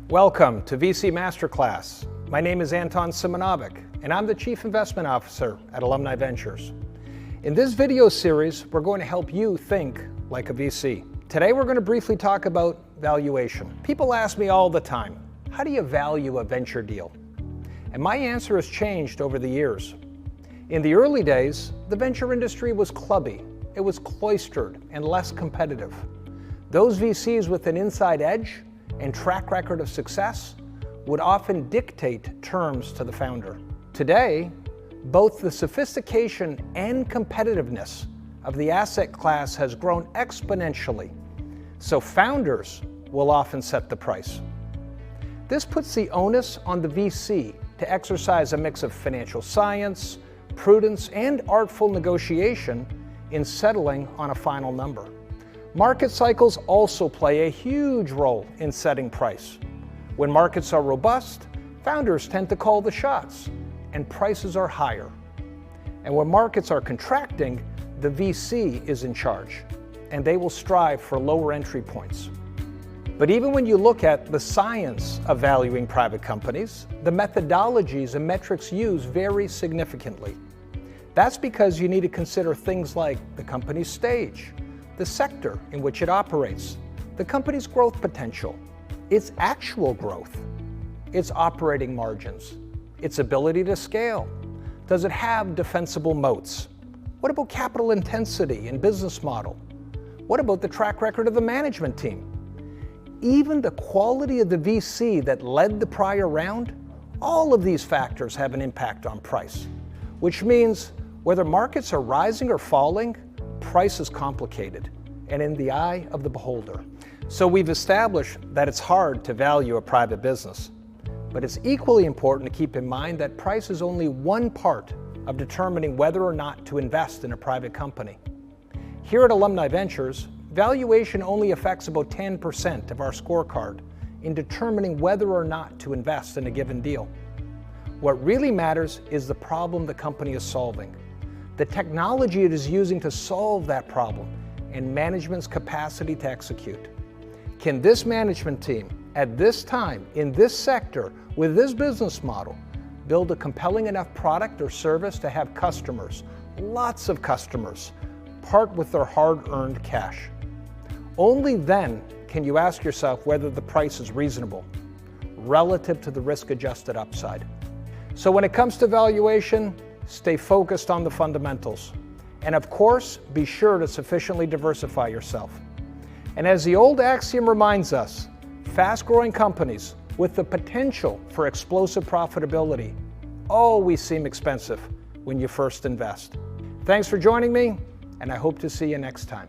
Welcome to VC Masterclass. My name is Anton Simonovic, and I'm the Chief Investment Officer at Alumni Ventures. In this video series, we're going to help you think like a VC. Today, we're going to briefly talk about valuation. People ask me all the time, how do you value a venture deal? And my answer has changed over the years. In the early days, the venture industry was clubby, it was cloistered and less competitive. Those VCs with an inside edge and track record of success would often dictate terms to the founder. Today, both the sophistication and competitiveness of the asset class has grown exponentially, so founders will often set the price. This puts the onus on the VC to exercise a mix of financial science, prudence, and artful negotiation in settling on a final number. Market cycles also play a huge role in setting price. When markets are robust, founders tend to call the shots, and prices are higher. And when markets are contracting, the VC is in charge, and they will strive for lower entry points. But even when you look at the science of valuing private companies, the methodologies and metrics used vary significantly. That's because you need to consider things like the company's stage, the sector in which it operates, the company's growth potential, its actual growth, its operating margins, its ability to scale. Does it have defensible moats? What about capital intensity and business model? What about the track record of the management team? Even the quality of the VC that led the prior round, all of these factors have an impact on price, which means whether markets are rising or falling, price is complicated and in the eye of the beholder. So we've established that it's hard to value a private business, but it's equally important to keep in mind that price is only one part of determining whether or not to invest in a private company. Here at Alumni Ventures, valuation only affects about 10% of our scorecard in determining whether or not to invest in a given deal. What really matters is the problem the company is solving, the technology it is using to solve that problem, and management's capacity to execute. Can this management team, at this time, in this sector, with this business model, build a compelling enough product or service to have customers, lots of customers, part with their hard-earned cash? Only then can you ask yourself whether the price is reasonable relative to the risk-adjusted upside. So when it comes to valuation, stay focused on the fundamentals. And of course, be sure to sufficiently diversify yourself. And as the old axiom reminds us, fast-growing companies with the potential for explosive profitability always seem expensive when you first invest. Thanks for joining me, and I hope to see you next time.